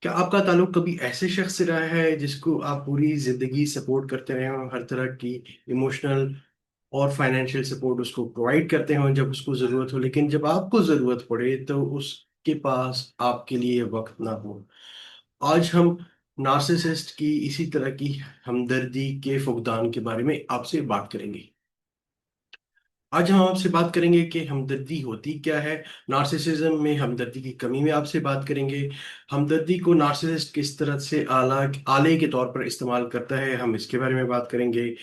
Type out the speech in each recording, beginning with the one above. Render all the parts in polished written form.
क्या आपका ताल्लुक कभी ऐसे शख्स से रहा है जिसको आप पूरी जिंदगी सपोर्ट करते रहे हो, हर तरह की इमोशनल और फाइनेंशियल सपोर्ट उसको प्रोवाइड करते हो जब उसको जरूरत हो, लेकिन जब आपको जरूरत पड़े तो उसके पास आपके लिए वक्त ना हो? आज हम नार्सिसिस्ट की इसी तरह की हमदर्दी के फुकदान के बारे में आपसे बात करेंगे। आज हम आपसे बात करेंगे कि हमदर्दी होती क्या है, नार्सिसिज्म में हमदर्दी की कमी में आपसे बात करेंगे। हमदर्दी को नार्सिसिस्ट किस तरह से आले के तौर पर इस्तेमाल करता है, हम इसके बारे में बात करेंगे।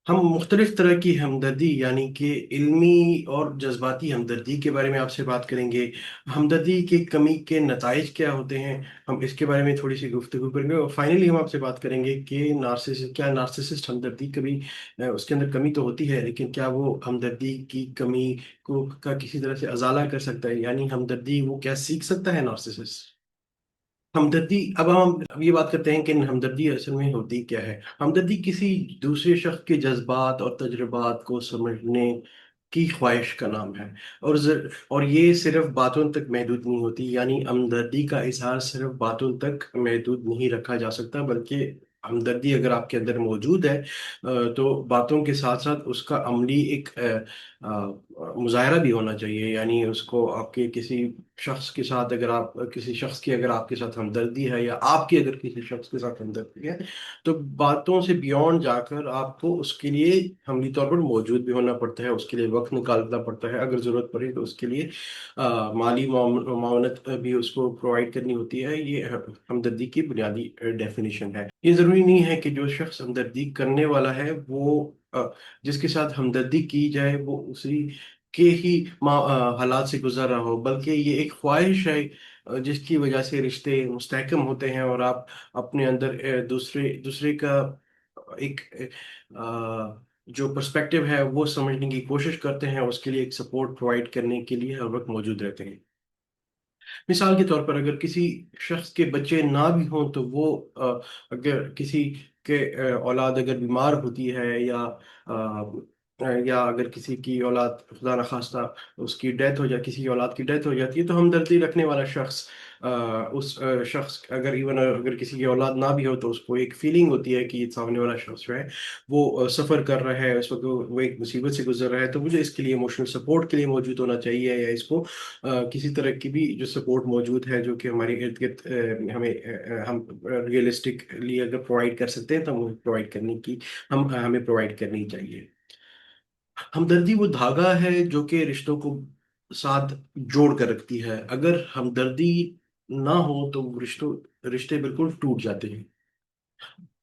हम मुख्तलिफ तरह की हमदर्दी यानी कि इल्मी और जज्बाती हमदर्दी के बारे में आपसे बात करेंगे। हमदर्दी की कमी के नतज क्या होते हैं, हम इसके बारे में थोड़ी सी गुफ्तगू करेंगे। और फाइनली हम आपसे बात करेंगे कि नार्सिसिस्ट हमदर्दी कभी उसके अंदर कमी तो होती है, लेकिन क्या वो हमदर्दी की कमी को का किसी तरह से अजाला कर सकता है, यानी हमदर्दी वो क्या सीख सकता है नार्सिसिस्ट। हमदर्दी, अब ये बात करते हैं कि हमदर्दी असल में होती क्या है। हमदर्दी किसी दूसरे शख्स के जज्बात और तजुर्बात को समझने की ख्वाहिश का नाम है। और ये सिर्फ बातों तक महदूद नहीं होती, यानी हमदर्दी का इजहार सिर्फ बातों तक महदूद नहीं रखा जा सकता, बल्कि हमदर्दी अगर आपके अंदर मौजूद है तो बातों के साथ साथ उसका अमली एक मुजाहरा भी होना चाहिए। यानी उसको आपके किसी शख्स के साथ, अगर आप किसी शख्स की अगर आपके साथ हमदर्दी है या आपकी अगर किसी शख्स के साथ हमदर्दी है, तो बातों से बियॉन्ड जाकर आपको उसके लिए हमली तौर पर मौजूद भी होना पड़ता है, उसके लिए वक्त निकालना पड़ता है। अगर ज़रूरत पड़े तो उसके लिए माली मावनत भी उसको प्रोवाइड करनी होती है। ये हमदर्दी की बुनियादी डेफिनेशन है। ये ज़रूरी नहीं है कि जो शख्स हमदर्दी करने वाला है वो जिसके साथ हमदर्दी की जाए वो उसी के ही हालात से गुजर रहा हो, बल्कि ये एक ख्वाहिश है जिसकी वजह से रिश्ते मुस्तहकम होते हैं और आप अपने अंदर दूसरे दूसरे का एक जो पर्सपेक्टिव है वो समझने की कोशिश करते हैं, उसके लिए एक सपोर्ट प्रोवाइड करने के लिए हर वक्त मौजूद रहते हैं। मिसाल के तौर पर अगर किसी शख्स के बच्चे ना भी हों तो वो अगर किसी के औलाद अगर बीमार होती है या अगर किसी की औलाद खुदा न खास्ता उसकी डेथ हो जाए, किसी की औलाद की डेथ हो जाती है, तो हमदर्दी रखने वाला शख्स उस शख्स अगर इवन अगर किसी की औलाद ना भी हो तो उसको एक फीलिंग होती है कि सामने वाला शख्स जो है वो सफ़र कर रहा है, उस वक्त वो एक मुसीबत से गुजर रहा है, तो मुझे इसके लिए इमोशनल सपोर्ट के लिए मौजूद होना चाहिए, या इसको किसी तरह की भी जो सपोर्ट मौजूद है जो कि हमारे इर्द गिर्द हम रियलिस्टिकली अगर प्रोवाइड कर सकते हैं तो हमें प्रोवाइड करने की हमें प्रोवाइड करनी चाहिए। हमदर्दी वो धागा है जो कि रिश्तों को साथ जोड़ कर रखती है। अगर हमदर्दी ना हो तो रिश्ते बिल्कुल टूट जाते हैं।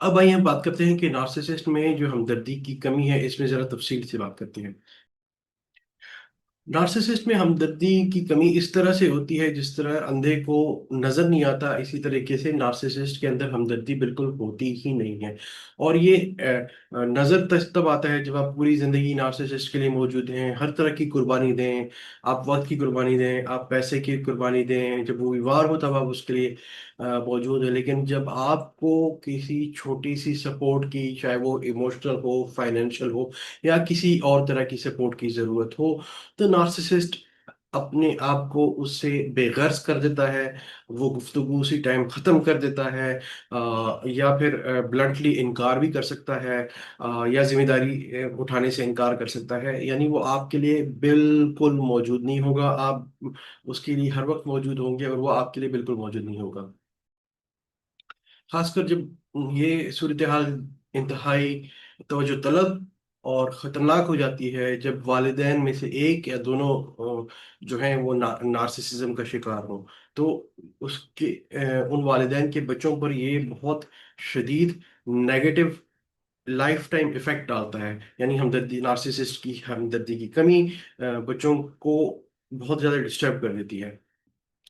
अब आइए हम बात करते हैं कि नार्सिसिस्ट में जो हमदर्दी की कमी है इसमें जरा तफसील से बात करते हैं। नार्सिसिस्ट में हमदर्दी की कमी इस तरह से होती है जिस तरह अंधे को नजर नहीं आता, इसी तरीके से नार्सिसिस्ट के अंदर हमदर्दी बिल्कुल होती ही नहीं है। और ये नजर तब आता है जब आप पूरी जिंदगी नार्सिसिस्ट के लिए मौजूद हैं, हर तरह की कुर्बानी दें, आप वक्त की कुर्बानी दें, आप पैसे की कुर्बानी दें, जब वो बीमार हो तब आप उसके लिए मौजूद है। लेकिन जब आपको किसी छोटी सी सपोर्ट की, चाहे वो इमोशनल हो, फाइनेंशियल हो, या किसी और तरह की सपोर्ट की जरूरत हो, तो नार्सिसिस्ट अपने आप को उससे बेगर्ज कर देता है। वो गुफ्तगू उसी टाइम ख़त्म कर देता है, या फिर ब्लंटली इनकार भी कर सकता है, या जिम्मेदारी उठाने से इनकार कर सकता है। यानी वो आपके लिए बिल्कुल मौजूद नहीं होगा, आप उसके लिए हर वक्त मौजूद होंगे और वो आपके लिए बिल्कुल मौजूद नहीं होगा। खासकर जब ये सूरत हाल इंतहाई तवज्जो तलब और ख़तरनाक हो जाती है, जब वालिदैन में से एक या दोनों जो हैं वो नार्सिसिज्म का शिकार हो, तो उसके उन वालिदैन के बच्चों पर ये बहुत शदीद नेगेटिव लाइफ टाइम इफेक्ट डालता है। यानी हमदर्दी, नार्सिसिस्ट की हमदर्दी की कमी बच्चों को बहुत ज़्यादा डिस्टर्ब कर देती है।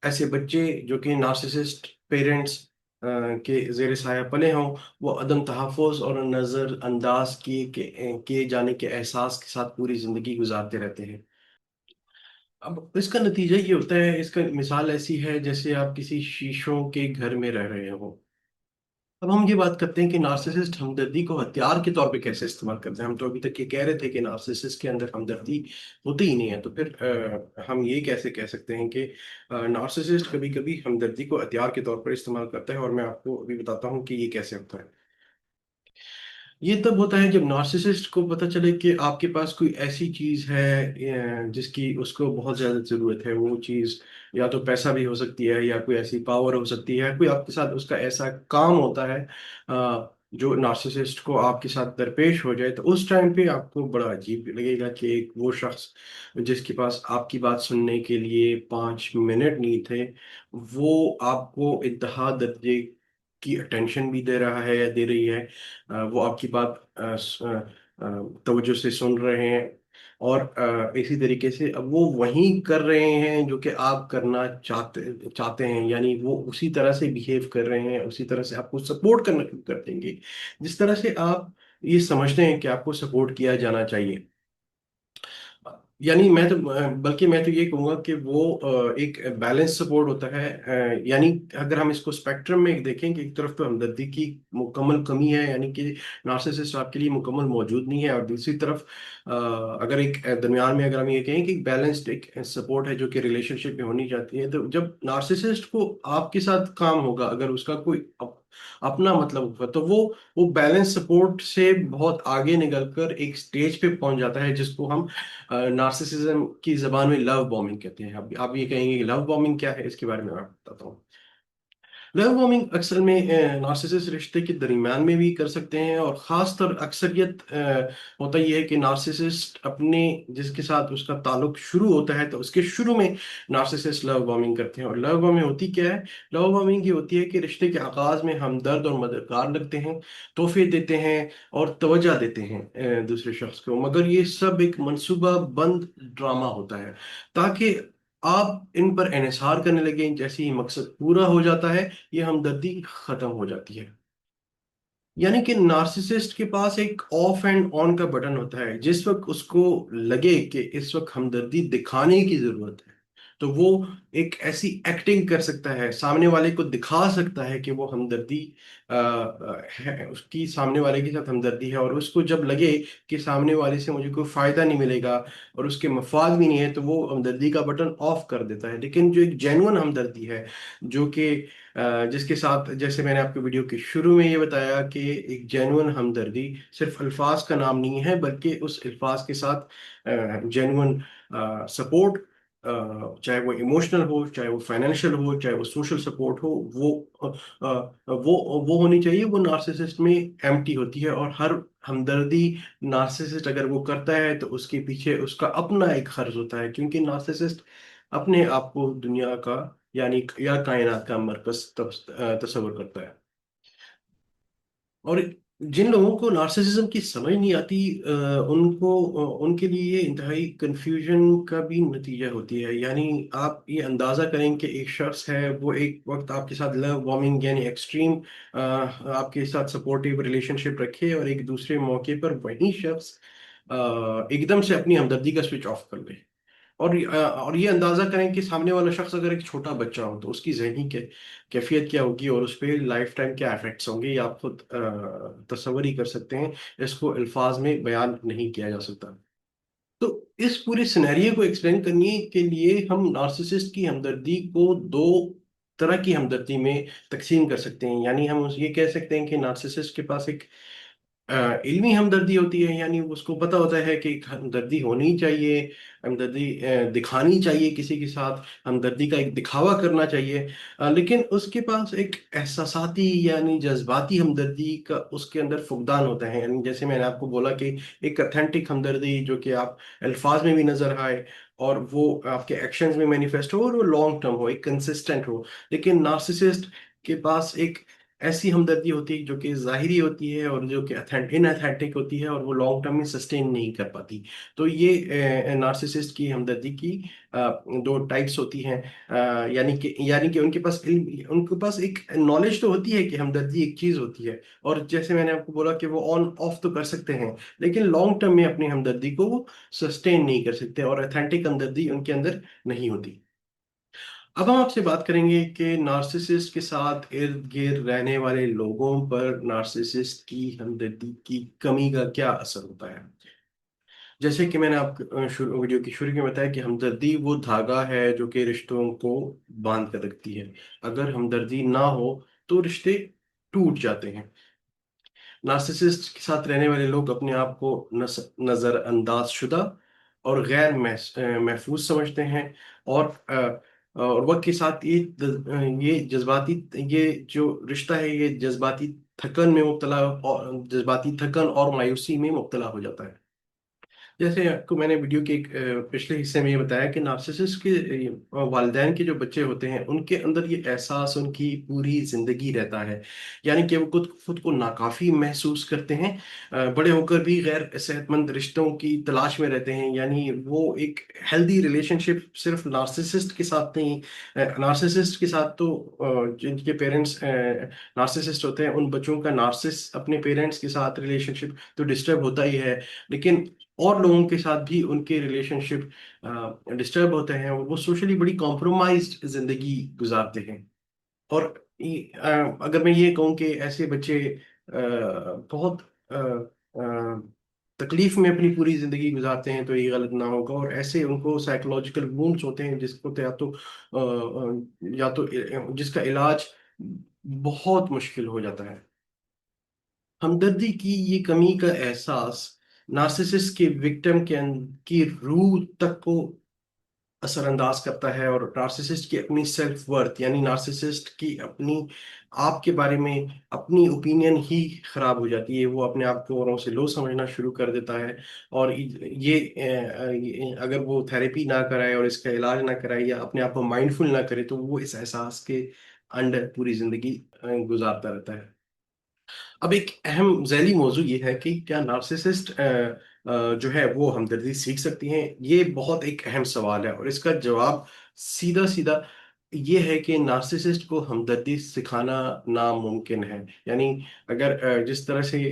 ऐसे बच्चे जो कि नार्सिसिस्ट पेरेंट्स के जेर साया पले हों, वो अदम तहफ़्फ़ुज़ और नज़र अंदाज किए जाने के एहसास के साथ पूरी ज़िंदगी गुजारते रहते हैं। अब इसका नतीजा ये होता है, इसका मिसाल ऐसी है जैसे आप किसी शीशों के घर में रह रहे हो। अब हम ये बात करते हैं कि नार्सिसिस्ट हमदर्दी को हथियार के तौर पे कैसे इस्तेमाल करते हैं। हम तो अभी तक ये कह रहे थे कि नार्सिसिस्ट के अंदर हमदर्दी होती ही नहीं है, तो फिर हम ये कैसे कह सकते हैं कि नार्सिसिस्ट कभी कभी हमदर्दी को हथियार के तौर पर इस्तेमाल करता है। और मैं आपको अभी बताता हूँ कि ये कैसे होता है। ये तब होता है जब नार्सिसिस्ट को पता चले कि आपके पास कोई ऐसी चीज है जिसकी उसको बहुत ज्यादा जरूरत है। वो चीज या तो पैसा भी हो सकती है, या कोई ऐसी पावर हो सकती है, कोई आपके साथ उसका ऐसा काम होता है जो नार्सिसिस्ट को आपके साथ दरपेश हो जाए। तो उस टाइम पे आपको बड़ा अजीब लगेगा कि एक वो शख्स जिसके पास आपकी बात सुनने के लिए 5 मिनट नहीं थे, वो आपको इंतहा दर्जे की अटेंशन भी दे रहा है या दे रही है। वो आपकी बात तवज्जो से सुन रहे हैं, और इसी तरीके से अब वो वही कर रहे हैं जो कि आप करना चाहते चाहते हैं। यानी वो उसी तरह से बिहेव कर रहे हैं, उसी तरह से आपको सपोर्ट करना शुरू कर देंगे जिस तरह से आप ये समझते हैं कि आपको सपोर्ट किया जाना चाहिए। यानी मैं तो बल्कि मैं तो ये कहूँगा कि वो एक बैलेंस सपोर्ट होता है। यानी अगर हम इसको स्पेक्ट्रम में देखें कि एक तरफ तो हमदर्दी की मुकम्मल कमी है, यानी कि नार्सिसिस्ट आपके लिए मुकम्मल मौजूद नहीं है, और दूसरी तरफ अगर एक दरमियान में अगर हम ये कहें कि बैलेंस्ड एक सपोर्ट है जो कि रिलेशनशिप में होनी चाहती है। तो जब नार्सिसिस्ट को आपके साथ काम होगा, अगर उसका कोई अपना मतलब होगा, तो वो बैलेंस सपोर्ट से बहुत आगे निकलकर एक स्टेज पे पहुंच जाता है जिसको हम नार्सिसिज्म की जबान में लव बॉम्बिंग कहते हैं। अब आप ये कहेंगे कि लव बॉम्बिंग क्या है, इसके बारे में मैं बताता हूँ। लव बॉम्बिंग अक्सर में नार्सिसिस्ट रिश्ते के दरमियान में भी कर सकते हैं, और खास तर अक्सरियत होता यह है कि नार्सिसिस्ट अपने जिसके साथ उसका ताल्लुक शुरू होता है तो उसके शुरू में नार्सिसिस्ट लव बॉम्बिंग करते हैं। और लव बॉम्बिंग होती क्या है? लव बॉम्बिंग ये होती है कि रिश्ते के आगाज में हमदर्द और मददगार लगते हैं, तोहफे देते हैं और तवज्जो देते हैं दूसरे शख्स को, मगर ये सब एक मंसूबा बंद ड्रामा होता है ताकि आप इन पर एनहिसार करने लगे। जैसे ही मकसद पूरा हो जाता है, ये हमदर्दी खत्म हो जाती है। यानी कि नार्सिसिस्ट के पास एक ऑफ एंड ऑन का बटन होता है। जिस वक्त उसको लगे कि इस वक्त हमदर्दी दिखाने की जरूरत है, तो वो एक ऐसी एक्टिंग कर सकता है, सामने वाले को दिखा सकता है कि वो हमदर्दी है, उसकी सामने वाले के साथ हमदर्दी है। और उसको जब लगे कि सामने वाले से मुझे कोई फायदा नहीं मिलेगा और उसके मफाद भी नहीं है, तो वो हमदर्दी का बटन ऑफ कर देता है। लेकिन जो एक जेन्युइन हमदर्दी है, जो कि जिसके साथ, जैसे मैंने आपको वीडियो के शुरू में ये बताया कि एक जेन्युइन हमदर्दी सिर्फ अल्फाज का नाम नहीं है, बल्कि उस अल्फाज के साथ जेन्युइन सपोर्ट, चाहे वो इमोशनल हो, चाहे वो फाइनेंशियल हो, चाहे वो सोशल सपोर्ट हो, वो होनी चाहिए। वो नार्सिसिस्ट में एम्प्टी होती है। और हर हमदर्दी नार्सिसिस्ट अगर वो करता है तो उसके पीछे उसका अपना एक खर्च होता है, क्योंकि नार्सिसिस्ट अपने आप को दुनिया का यानी या कायनात का मरकज तस्वर करता है। और जिन लोगों को नार्सिसिज्म की समझ नहीं आती, उनके लिए ये इंतहाई कंफ्यूजन का भी नतीजा होती है। यानी आप ये अंदाजा करें कि एक शख्स है, वो एक वक्त आपके साथ लव बॉम्बिंग यानी एक्सट्रीम आपके साथ सपोर्टिव रिलेशनशिप रखे, और एक दूसरे मौके पर वही शख्स एकदम से अपनी हमदर्दी का स्विच ऑफ कर ले। और ये अंदाजा करें कि सामने वाला शख्स अगर एक छोटा बच्चा हो तो उसकी जहनी के कैफियत क्या होगी, और उस पर लाइफ टाइम क्या इफेक्ट्स होंगे, ये आप खुद तस्वर ही कर सकते हैं। इसको अल्फाज में बयान नहीं किया जा सकता। तो इस पूरे सिनेरियो को एक्सप्लेन करने के लिए हम नार्सिसिस्ट की हमदर्दी को दो तरह की हमदर्दी में तकसीम कर सकते हैं। यानी हम ये कह सकते हैं कि नार्सिसिस्ट के पास एक इल्मी हमदर्दी होती है, यानी उसको पता होता है कि एक हमदर्दी होनी चाहिए, हमदर्दी दिखानी चाहिए किसी के साथ, हमदर्दी का एक दिखावा करना चाहिए। लेकिन उसके पास एक एहसासाती यानी जज्बाती हमदर्दी का उसके अंदर फुकदान होता है। यानी जैसे मैंने आपको बोला कि एक अथेंटिक हमदर्दी जो कि आप अल्फाज में भी नजर आए और वो आपके एक्शंस में मैनिफेस्ट हो, और वो लॉन्ग टर्म हो, एक कंसिस्टेंट हो। लेकिन नार्सिसिस्ट के पास एक ऐसी हमदर्दी होती है जो कि जाहिरी होती है, और जो कि इनअथेंटिक होती है, और वो लॉन्ग टर्म में सस्टेन नहीं कर पाती। तो ये नार्सिसिस्ट की हमदर्दी की दो टाइप्स होती हैं। यानी कि उनके पास एक नॉलेज तो होती है कि हमदर्दी एक चीज होती है, और जैसे मैंने आपको बोला कि वो ऑन ऑफ तो कर सकते हैं, लेकिन लॉन्ग टर्म में अपनी हमदर्दी को वो सस्टेन नहीं कर सकते, और अथेंटिक हमदर्दी उनके अंदर नहीं होती। अब हम आपसे बात करेंगे कि नार्सिसिस्ट के साथ इर्द गिर्द रहने वाले लोगों पर नार्सिसिस्ट की हमदर्दी की कमी का क्या असर होता है। जैसे कि मैंने आपको शुरू वीडियो की शुरू में बताया कि हमदर्दी वो धागा है जो कि रिश्तों को बांध कर रखती है। अगर हमदर्दी ना हो तो रिश्ते टूट जाते हैं। नार्सिसिस्ट के साथ रहने वाले लोग अपने आप को नजरअंदाज शुदा और गैर महफूज समझते हैं। और और वक्त के साथ ये जज्बाती ये जो रिश्ता है ये जज्बाती थकन में मुब्तला और जज्बाती थकन और मायूसी में मुब्तला हो जाता है। जैसे आपको मैंने वीडियो के एक पिछले हिस्से में ये बताया कि नार्सिसिस्ट के वालिदैन के जो बच्चे होते हैं उनके अंदर ये एहसास उनकी पूरी जिंदगी रहता है। यानी कि वो खुद खुद को नाकाफी महसूस करते हैं। बड़े होकर भी गैर सेहतमंद रिश्तों की तलाश में रहते हैं। यानी वो एक हेल्दी रिलेशनशिप सिर्फ नार्सिसिस्ट के साथ नहीं, नार्सिसिस्ट के साथ तो जिनके पेरेंट्स नार्सिसिस्ट होते हैं उन बच्चों का नार्सिस अपने पेरेंट्स के साथ रिलेशनशिप तो डिस्टर्ब होता ही है, लेकिन और लोगों के साथ भी उनके रिलेशनशिप डिस्टर्ब होते हैं। वो सोशली बड़ी कॉम्प्रोमाइज्ड जिंदगी गुजारते हैं। और अगर मैं ये कहूँ कि ऐसे बच्चे बहुत तकलीफ में अपनी पूरी जिंदगी गुजारते हैं तो ये गलत ना होगा। और ऐसे उनको साइकोलॉजिकल वुंड्स होते हैं जिसको तो या तो जिसका इलाज बहुत मुश्किल हो जाता है। हमदर्दी की ये कमी का एहसास नार्सिसिस्ट के विक्टिम की रूह तक को असरअंदाज करता है। और नार्सिसिस्ट की अपनी सेल्फ वर्थ यानी नार्सिसिस्ट की अपनी आप के बारे में अपनी ओपिनियन ही खराब हो जाती है। वो अपने आप को औरों से लो समझना शुरू कर देता है। और ये अगर वो थेरेपी ना कराए और इसका इलाज ना कराए या अपने आप को माइंडफुल ना करे तो वो इस एहसास के अंडर पूरी जिंदगी गुजारता रहता है। अब एक अहम ज़ैली मौजू ये है कि क्या नार्सिसिस्ट जो है वो हमदर्दी सीख सकती हैं। ये बहुत एक अहम सवाल है और इसका जवाब सीधा सीधा ये है कि नार्सिसिस्ट को हमदर्दी सिखाना नामुमकिन है। यानी अगर जिस तरह से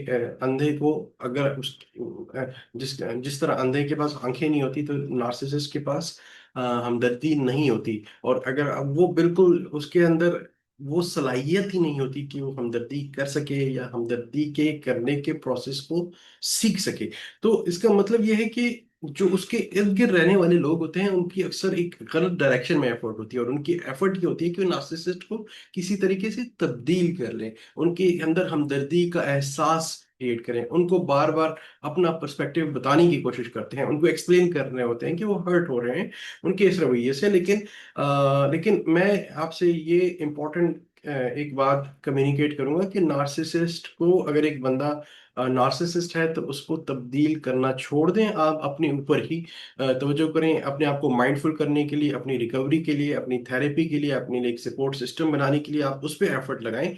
अंधे को अगर उस जिस जिस तरह अंधे के पास आंखें नहीं होती तो नार्सिसिस्ट के पास हमदर्दी नहीं होती। और अगर अब वो बिल्कुल उसके अंदर वो सलाहियत ही नहीं होती कि वो हमदर्दी कर सके या हमदर्दी के करने के प्रोसेस को सीख सके। तो इसका मतलब ये है कि जो उसके इर्द गिर्द रहने वाले लोग होते हैं उनकी अक्सर एक गलत डायरेक्शन में एफर्ट होती है। और उनकी एफर्ट ये होती है कि वो नार्सिसिस्ट को किसी तरीके से तब्दील कर लें, उनके अंदर हमदर्दी का एहसास क्रिएट करें, उनको बार बार अपना पर्सपेक्टिव बताने की कोशिश करते हैं, उनको एक्सप्लेन कर रहे होते हैं कि वो हर्ट हो रहे हैं उनके इस रवैये से। लेकिन मैं आपसे ये इम्पोर्टेंट एक बात कम्युनिकेट करूंगा कि नार्सिसिस्ट को अगर एक बंदा नार्सिसिस्ट है तो उसको तब्दील करना छोड़ दें। आप अपने ऊपर ही तवज्जो करें, अपने आप को माइंडफुल करने के लिए, अपनी रिकवरी के लिए, अपनी थेरेपी के लिए, अपने लिए एक सपोर्ट सिस्टम बनाने के लिए आप उस पर एफर्ट लगाएं।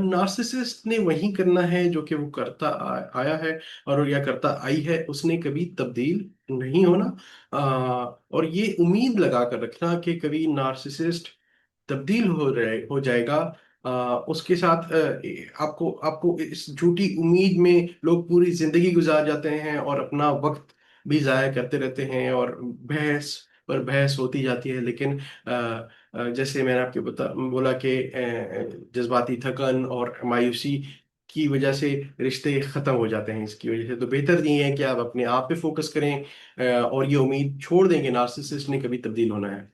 नार्सिसिस्ट ने वही करना है जो कि वो करता आया है और या करता आई है, उसने कभी तब्दील नहीं होना। और ये उम्मीद लगा कर रखना कि कभी नार्सिसिस्ट तब्दील हो जाएगा, उसके साथ आपको आपको इस झूठी उम्मीद में लोग पूरी जिंदगी गुजार जाते हैं और अपना वक्त भी जाया करते रहते हैं और बहस पर बहस होती जाती है। लेकिन जैसे मैंने आपके बोला कि जज्बाती थकन और मायूसी की वजह से रिश्ते खत्म हो जाते हैं। इसकी वजह से तो बेहतर ये है कि आप अपने आप पे फोकस करें और ये उम्मीद छोड़ दें कि नार्सिसिस्ट ने कभी तब्दील होना है।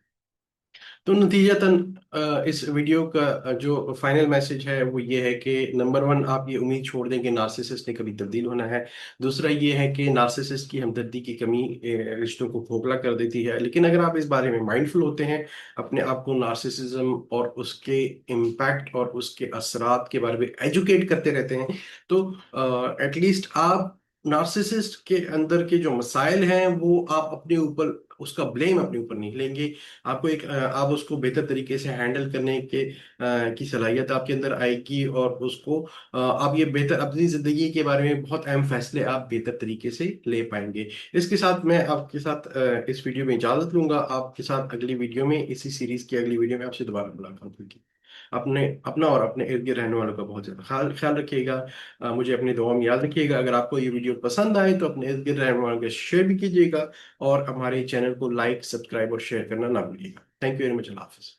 तो नतीजतन इस वीडियो का जो फाइनल मैसेज है वो ये है कि नंबर वन, आप ये उम्मीद छोड़ दें कि नार्सिसिस्ट ने कभी तब्दील होना है। दूसरा ये है कि नार्सिसिस्ट की हमदर्दी की कमी रिश्तों को खोखला कर देती है। लेकिन अगर आप इस बारे में माइंडफुल होते हैं, अपने आप को नार्सिसिज्म और उसके इम्पैक्ट और उसके असरात के बारे में एजुकेट करते रहते हैं, तो एटलीस्ट आप नार्सिसिस्ट के अंदर के जो मसाइल हैं वो आप अपने ऊपर उसका ब्लेम अपने ऊपर नहीं लेंगे। आपको आप उसको बेहतर तरीके से हैंडल करने की सलाहियत आपके अंदर आएगी और उसको आप ये बेहतर अपनी जिंदगी के बारे में बहुत अहम फैसले आप बेहतर तरीके से ले पाएंगे। इसके साथ मैं आपके साथ इस वीडियो में इजाजत लूंगा। आपके साथ अगली वीडियो में, इसी सीरीज की अगली वीडियो में आपसे दोबारा मुलाकात होगी। अपने अपना और अपने इर्द गिर्द रहने वालों का बहुत ज्यादा ख्याल ख्याल रखिएगा। मुझे अपनी दुआ में याद रखिएगा। अगर आपको ये वीडियो पसंद आए तो अपने इर्द गिर्द रहने वालों के शेयर भी कीजिएगा और हमारे चैनल को लाइक, सब्सक्राइब और शेयर करना ना भूलिएगा। Thank you very much. Allah Hafiz.